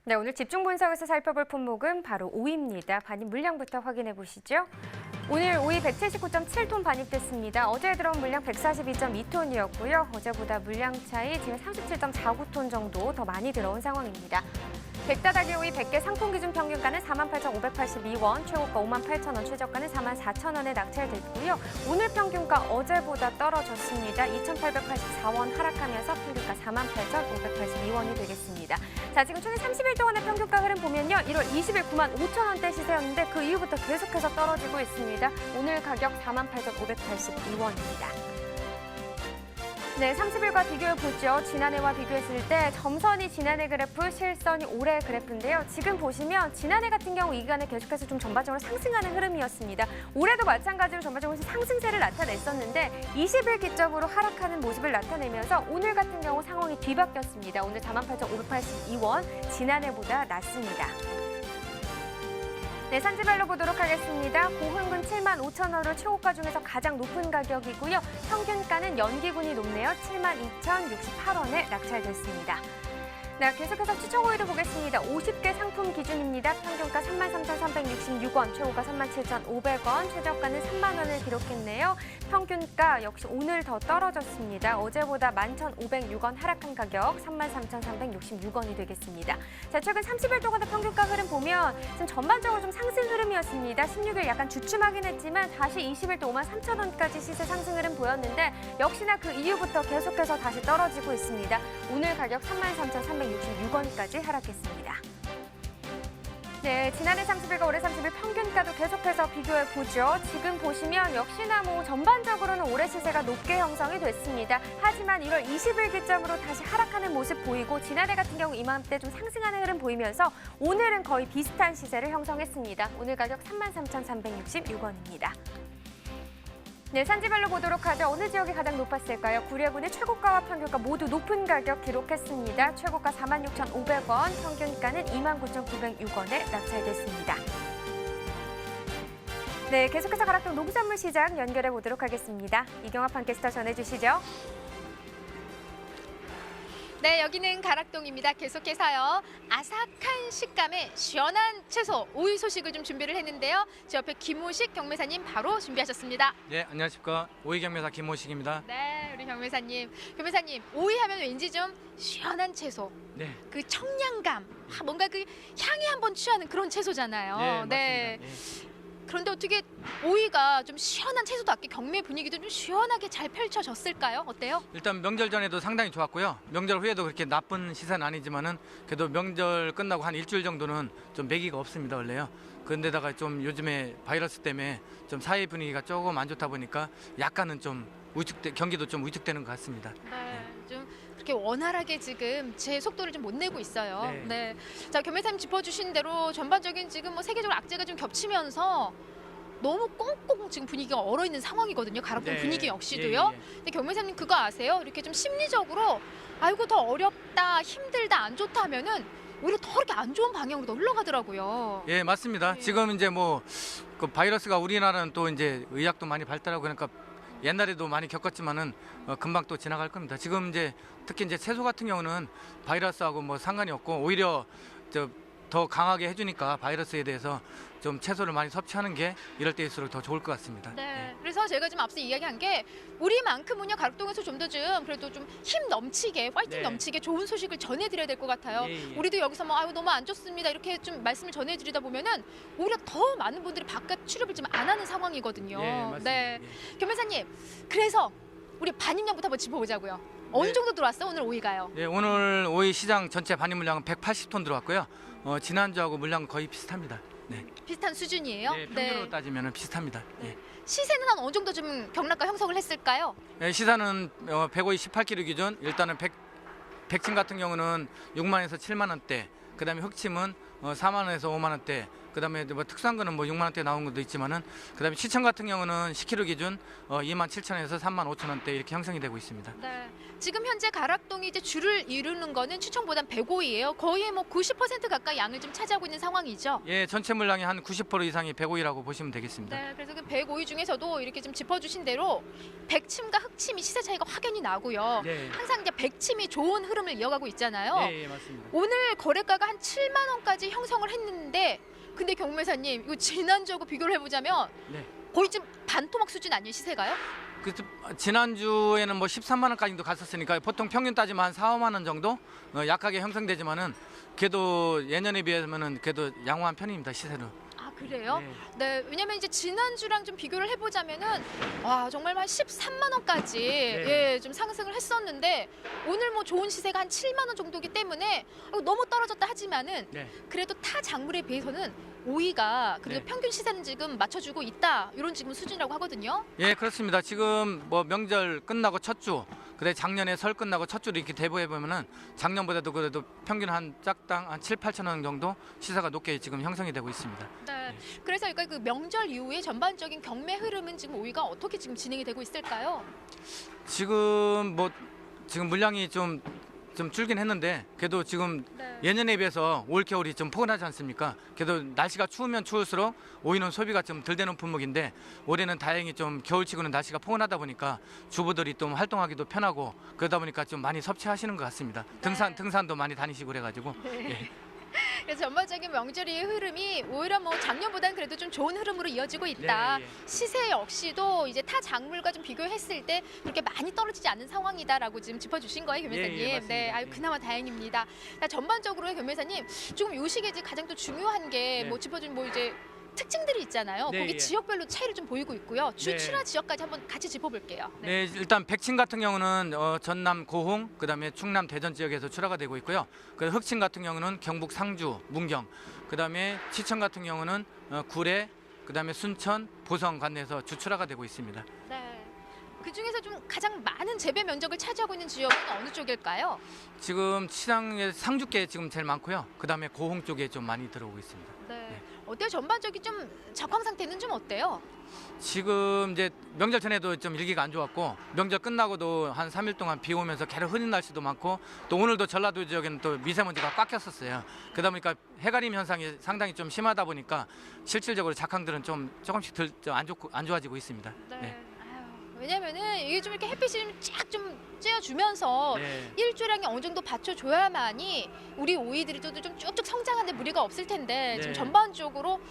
네, 오늘 집중 분석에서 살펴볼 품목은 바로 오이입니다. 반입 물량부터 확인해 보시죠. 오늘 오이 179.7톤 반입됐습니다. 어제 들어온 물량 142.2톤이었고요. 어제보다 물량 차이 지금 37.49톤 정도 더 많이 들어온 상황입니다. 백다다기 오이 100개 상품 기준 평균가는 48,582원, 최고가 58,000원, 최저가는 44,000원에 낙찰됐고요. 오늘 평균가 어제보다 떨어졌습니다. 2,884원 하락하면서 평균가 48,582원이 되겠습니다. 자, 지금 총액 30일 동안의 평균가 흐름 보면요. 1월 20일 95,000원대 시세였는데 그 이후부터 계속해서 떨어지고 있습니다. 오늘 가격 48,582원입니다. 네, 30일과 비교해보죠. 지난해와 비교했을 때 점선이 지난해 그래프, 실선이 올해 그래프인데요. 지금 보시면 지난해 같은 경우 이 기간에 계속해서 좀 전반적으로 상승하는 흐름이었습니다. 올해도 마찬가지로 전반적으로 상승세를 나타냈었는데 20일 기점으로 하락하는 모습을 나타내면서 오늘 같은 경우 상황이 뒤바뀌었습니다. 오늘 48,582원, 지난해보다 낮습니다. 네, 산지별로 보도록 하겠습니다. 고흥군 75,000원으로 최고가 중에서 가장 높은 가격이고요. 평균가는 연기군이 높네요. 72,068원에 낙찰됐습니다. 네, 계속해서 추천 오이를 보겠습니다. 50개 상품 기준입니다. 평균가 33,366원, 최고가 37,500원, 최저가는 3만 원을 기록했네요. 평균가 역시 오늘 더 떨어졌습니다. 어제보다 11,506원 하락한 가격 33,366원이 되겠습니다. 자, 최근 30일 동안의 평균가 흐름 보면 지금 전반적으로 좀 상승 흐름이었습니다. 16일 약간 주춤하긴 했지만 다시 20일 또 53,000원까지 시세 상승 흐름 보였는데 역시나 그 이후부터 계속해서 다시 떨어지고 있습니다. 오늘 가격 33,366원까지 하락했습니다. 네, 지난해 30일과 올해 30일 평균가도 계속해서 비교해보죠. 지금 보시면 역시나 전반적으로는 올해 시세가 높게 형성이 됐습니다. 하지만 1월 20일 기점으로 다시 하락하는 모습 보이고 지난해 같은 경우 이맘때 좀 상승하는 흐름 보이면서 오늘은 거의 비슷한 시세를 형성했습니다. 오늘 가격 33,366원입니다. 네, 산지별로 보도록 하죠. 어느 지역이 가장 높았을까요? 구례군의 최고가와 평균가 모두 높은 가격 기록했습니다. 최고가 46,500원, 평균가는 29,906원에 낙찰됐습니다. 네, 계속해서 가락동 농산물 시장 연결해 보도록 하겠습니다. 이경화 판캐스터 전해주시죠. 네, 여기는 가락동입니다. 계속해서요. 아삭한 식감의 시원한 채소, 오이 소식을 좀 준비를 했는데요. 제 옆에 김호식 경매사님 바로 준비하셨습니다. 네, 안녕하십니까. 오이 경매사 김호식입니다. 네, 우리 경매사님. 경매사님, 오이 하면 왠지 좀 시원한 채소, 네, 그 청량감, 뭔가 그 향이 한번 취하는 그런 채소잖아요. 네, 맞습니다. 네. 네. 그런데 어떻게 오이가 좀 시원한 채소답게 경매 분위기도 좀 시원하게 잘 펼쳐졌을까요? 어때요? 일단 명절 전에도 상당히 좋았고요. 명절 후에도 그렇게 나쁜 시세는 아니지만은 그래도 명절 끝나고 한 일주일 정도는 좀 매기가 없습니다, 원래요. 그런데다가 좀 요즘에 바이러스 때문에 좀 사회 분위기가 조금 안 좋다 보니까 약간은 좀 경기도 좀 위축되는 것 같습니다. 네, 좀 그렇게 원활하게 지금 제 속도를 좀 못 내고 있어요. 네. 네. 자, 경매사님 짚어주신 대로 전반적인 지금 세계적으로 악재가 좀 겹치면서 너무 꽁꽁 지금 분위기가 얼어 있는 상황이거든요. 가락동 네. 분위기 역시도요. 예, 예. 근데 경매사님 그거 아세요? 이렇게 좀 심리적으로 아이고 더 어렵다, 힘들다, 안 좋다 하면은 오히려 더 이렇게 안 좋은 방향으로 더 흘러가더라고요. 예, 맞습니다. 네. 지금 이제 그 바이러스가 우리나라는 또 이제 의학도 많이 발달하고 그러니까 옛날에도 많이 겪었지만은 금방 또 지나갈 겁니다. 지금 이제 특히 이제 채소 같은 경우는 바이러스하고 상관이 없고 오히려 더 강하게 해주니까 바이러스에 대해서 좀 채소를 많이 섭취하는 게 이럴 때일수록 더 좋을 것 같습니다. 네. 그래서 제가 지금 앞서 이야기한 게 우리만큼은요 가락동에서 좀 더 그래도 좀 힘 넘치게 파이팅 네. 넘치게 좋은 소식을 전해드려야 될 것 같아요. 예, 예. 우리도 여기서 아유 너무 안 좋습니다 이렇게 좀 말씀을 전해드리다 보면은 오히려 더 많은 분들이 바깥 출입을 좀 안 하는 상황이거든요. 예, 맞습니다. 네, 예. 경매사님 그래서 우리 반입량부터 한번 짚어보자고요. 어느 네. 정도 들어왔어요 오늘 오이가요? 예, 오늘 오이 시장 전체 반입 물량은 180톤 들어왔고요. 지난주하고 물량 거의 비슷합니다. 네. 비슷한 수준이에요? 네, 평균으로 따지면 비슷합니다. 예. 시세는 한 어느 정도 좀 경락가 형성을 했을까요? 예, 시사는 100오이 18kg 기준 일단은 백침 같은 경우는 6만 원에서 7만 원대, 그다음에 흑침은 4만 원에서 5만 원대, 그다음에 뭐 특수한 거는 뭐 6만 원대 나온 것도 있지만은 그다음에 시청 같은 경우는 10kg 기준 2만 7천 원에서 3만 5천 원대 이렇게 형성이 되고 있습니다. 네. 지금 현재 가락동이 이제 줄을 이루는 거는 추청보단 105이에요. 거의 뭐 90% 가까이 양을 좀 차지하고 있는 상황이죠. 예, 전체 물량의 한 90% 이상이 105이라고 보시면 되겠습니다. 네, 그래서 그 105위 중에서도 이렇게 좀 짚어주신 대로 백침과 흑침이 시세 차이가 확연히 나고요. 네. 항상 이제 백침이 좋은 흐름을 이어가고 있잖아요. 예, 맞습니다. 오늘 거래가가 한 7만 원까지 형성을 했는데, 근데 경매사님 이거 지난주하고 비교를 해보자면 네. 거의 좀 반토막 수준 아니에요, 시세가요? 그 지난주에는 뭐 13만 원까지도 갔었으니까 보통 평균 따지면 한 4, 5만 원 정도 약하게 형성되지만은 그래도 예년에 비하면은 그래도 양호한 편입니다, 시세로. 아, 그래요? 네. 네, 왜냐면 이제 지난주랑 좀 비교를 해보자면은 와, 정말 한 13만 원까지 예, 좀 상승을 했었는데 오늘 뭐 좋은 시세가 한 7만 원 정도이기 때문에 너무 떨어졌다 하지만은 네. 그래도 타 작물에 비해서는 오이가 그래도 네. 평균 시세는 지금 맞춰주고 있다, 이런 지금 수준이라고 하거든요. 예, 그렇습니다. 지금 뭐 명절 끝나고 첫 주, 그래 작년에 설 끝나고 첫 주를 이렇게 대보해 보면은 작년보다도 그래도 평균 한 짝당 한 7, 8천 원 정도 시세가 높게 지금 형성이 되고 있습니다. 네. 그래서 그러니까 그 명절 이후에 전반적인 경매 흐름은 지금 오이가 어떻게 지금 진행이 되고 있을까요? 지금 물량이 좀 줄긴 했는데 그래도 지금 네. 예년에 비해서 올 겨울이 좀 포근하지 않습니까? 그래도 날씨가 추우면 추울수록 오이는 소비가 좀 덜 되는 품목인데 올해는 다행히 좀 겨울치고는 날씨가 포근하다 보니까 주부들이 좀 활동하기도 편하고 그러다 보니까 좀 많이 섭취하시는 것 같습니다. 네. 등산도 많이 다니시고 그래가지고 예. 그래서 전반적인 명절의 흐름이 오히려 뭐 작년보다는 그래도 좀 좋은 흐름으로 이어지고 있다. 네, 예. 시세 역시도 이제 타 작물과 좀 비교했을 때 그렇게 많이 떨어지지 않는 상황이다라고 지금 짚어주신 거예요, 교매사님. 예, 맞습니다. 네, 아유 예. 그나마 다행입니다. 자, 전반적으로 교매사님, 지금 요 시기에 이제 가장 또 중요한 게 네. 뭐 짚어준 뭐 이제 특징들이 있잖아요. 네, 거기 예. 지역별로 차이를 좀 보이고 있고요. 주출하 네. 지역까지 한번 같이 짚어볼게요. 네, 일단 백친 같은 경우는 전남 고흥, 그다음에 충남 대전 지역에서 출하가 되고 있고요. 그 흑친 같은 경우는 경북 상주, 문경, 그다음에 시청 같은 경우는 구례, 그다음에 순천, 보성 관내에서 주출하가 되고 있습니다. 네. 그 중에서 좀 가장 많은 재배 면적을 차지하고 있는 지역은 어느 쪽일까요? 지금 시장에 상주께 지금 제일 많고요. 그다음에 고흥 쪽에 좀 많이 들어오고 있습니다. 네. 어때요? 전반적인 좀 작황 상태는 좀 어때요? 지금 이제 명절 전에도 좀 일기가 안 좋았고 명절 끝나고도 한 3일 동안 비 오면서 계속 흐린 날씨도 많고 또 오늘도 전라도 지역에는 또 미세먼지가 꽉 꼈었어요. 그러다 보니까 해가림 현상이 상당히 좀 심하다 보니까 실질적으로 작황들은 좀 조금씩 안 좋아지고 있습니다. 네. 아유, 왜냐면은 이게 좀 이렇게 햇빛이 쫙 좀 쬐어주면서 네. 일조량이 어느 정도 받쳐줘야만이 우리 오이들이 좀 쭉쭉 성장하는데 무리가 없을 텐데 네. 지금 전반적으로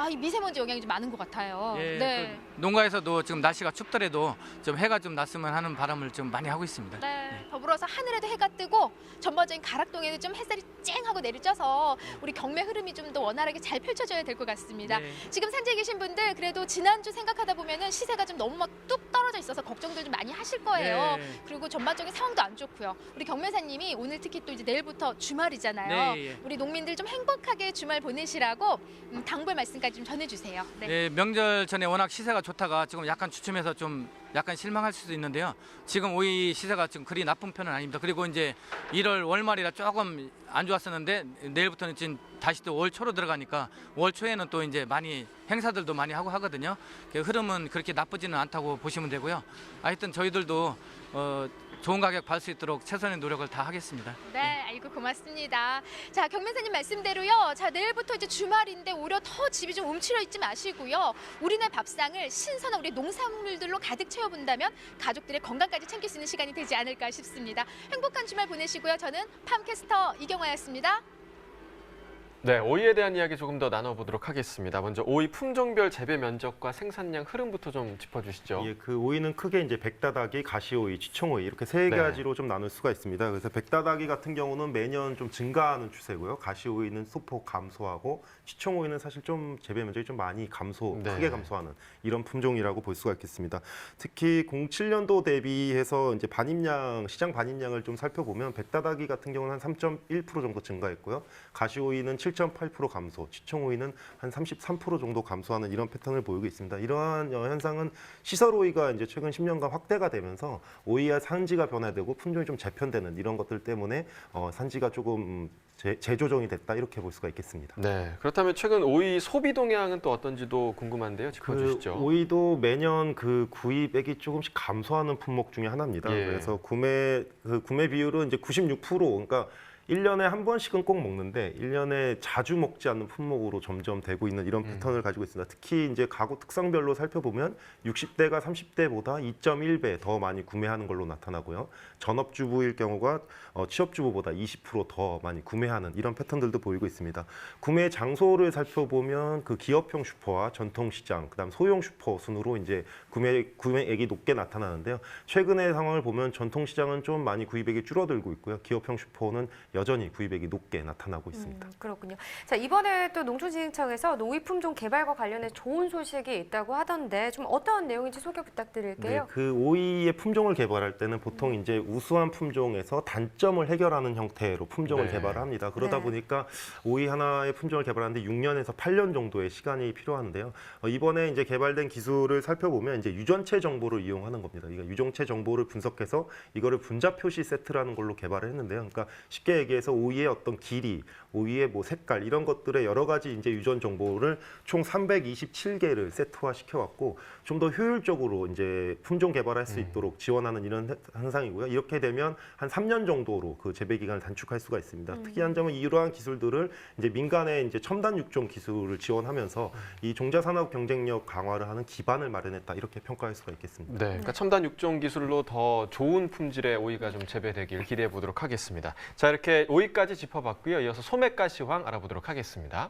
이 미세먼지 영향이 좀 많은 것 같아요. 예, 네. 그 농가에서도 지금 날씨가 춥더라도 좀 해가 좀 났으면 하는 바람을 좀 많이 하고 있습니다. 네. 더불어서 하늘에도 해가 뜨고 전반적인 가락동에도 좀 햇살이 쨍하고 내리쬐서 우리 경매 흐름이 좀 더 원활하게 잘 펼쳐져야 될 것 같습니다. 네. 지금 산지에 계신 분들 그래도 지난주 생각하다 보면은 시세가 좀 너무 막 뚝 떨어져 있어서 걱정들 좀 많이 하실 거예요. 네. 그리고 전반적인 상황도 안 좋고요. 우리 경매사님이 오늘 특히 또 이제 내일부터 주말이잖아요. 네, 예. 우리 농민들 좀 행복하게 주말 보내시라고 당부의 말씀까지 좀 전해주세요. 네. 네, 명절 전에 워낙 시세가 좋다가 지금 약간 주춤해서 좀 약간 실망할 수도 있는데요. 지금 오이 시세가 지금 그리 나쁜 편은 아닙니다. 그리고 이제 1월 월말이라 조금 안 좋았었는데 내일부터는 지금 다시 또 월 초로 들어가니까 월 초에는 또 이제 많이 행사들도 많이 하고 하거든요. 그 흐름은 그렇게 나쁘지는 않다고 보시면 되고요. 하여튼 저희들도 좋은 가격 받을 수 있도록 최선의 노력을 다 하겠습니다. 네, 아이고 고맙습니다. 자, 경매사님 말씀대로요. 자, 내일부터 이제 주말인데 오히려 더 집이 좀 움츠려 있지 마시고요. 우리네 밥상을 신선한 우리 농산물들로 가득 채워본다면 가족들의 건강까지 챙길 수 있는 시간이 되지 않을까 싶습니다. 행복한 주말 보내시고요. 저는 팜캐스터 이경화였습니다. 네, 오이에 대한 이야기 조금 더 나눠보도록 하겠습니다. 먼저 오이 품종별 재배 면적과 생산량 흐름부터 좀 짚어주시죠. 예, 그 오이는 크게 이제 백다다기, 가시오이, 지총오이 이렇게 세 네. 가지로 좀 나눌 수가 있습니다. 그래서 백다다기 같은 경우는 매년 좀 증가하는 추세고요. 가시오이는 소폭 감소하고 지총오이는 사실 좀 재배 면적이 좀 많이 네. 크게 감소하는 이런 품종이라고 볼 수가 있겠습니다. 특히 07년도 대비해서 이제 시장 반입량을 좀 살펴보면 백다다기 같은 경우는 한 3.1% 정도 증가했고요. 가시오이는 7.8% 감소, 치청오이는 한 33% 정도 감소하는 이런 패턴을 보이고 있습니다. 이러한 현상은 시설 오이가 이제 최근 10년간 확대가 되면서 오이의 산지가 변화되고 품종이 좀 재편되는 이런 것들 때문에 산지가 조금 재조정이 됐다 이렇게 볼 수가 있겠습니다. 네, 그렇다면 최근 오이 소비 동향은 또 어떤지도 궁금한데요. 짚어주시죠. 오이도 매년 그 구입액이 조금씩 감소하는 품목 중에 하나입니다. 예. 그래서 구매 비율은 이제 96%, 그러니까 1년에 한 번씩은 꼭 먹는데 1년에 자주 먹지 않는 품목으로 점점 되고 있는 이런 패턴을 가지고 있습니다. 특히 이제 가구 특성별로 살펴보면 60대가 30대보다 2.1배 더 많이 구매하는 걸로 나타나고요. 전업주부일 경우가 취업주부보다 20% 더 많이 구매하는 이런 패턴들도 보이고 있습니다. 구매 장소를 살펴보면 그 기업형 슈퍼와 전통시장, 그다음 소형 슈퍼 순으로 이제 구매액이 높게 나타나는데요. 최근의 상황을 보면 전통시장은 좀 많이 구입액이 줄어들고 있고요. 기업형 슈퍼는 여전히 구입액이 높게 나타나고 있습니다. 그렇군요. 자, 이번에 또 농촌진흥청에서 농이 품종 개발과 관련해 좋은 소식이 있다고 하던데 좀 어떤 내용인지 소개 부탁드릴게요. 네, 그 오이의 품종을 개발할 때는 보통 이제 우수한 품종에서 단점을 해결하는 형태로 품종을 네. 개발을 합니다. 그러다 네. 보니까 오이 하나의 품종을 개발하는데 6년에서 8년 정도의 시간이 필요한데요. 이번에 이제 개발된 기술을 살펴보면 이제 유전체 정보를 이용하는 겁니다. 그러니까 유전체 정보를 분석해서 이거를 분자 표시 세트라는 걸로 개발을 했는데요. 그러니까 쉽게 얘기해서 오이의 어떤 길이, 오이의 뭐 색깔 이런 것들의 여러 가지 이제 유전 정보를 총 327개를 세트화 시켜갖고 좀 더 효율적으로 이제 품종 개발할 수 있도록 지원하는 이런 현상이고요. 이렇게 되면 한 3년 정도로 그 재배 기간을 단축할 수가 있습니다. 특이한 점은 이러한 기술들을 이제 민간의 이제 첨단 육종 기술을 지원하면서 이 종자 산업 경쟁력 강화를 하는 기반을 마련했다 이렇게 평가할 수가 있겠습니다. 네, 그러니까 첨단 육종 기술로 더 좋은 품질의 오이가 좀 재배되길 기대해 보도록 하겠습니다. 자, 이렇게 오이까지 짚어봤고요. 이어서 소매가시황 알아보도록 하겠습니다.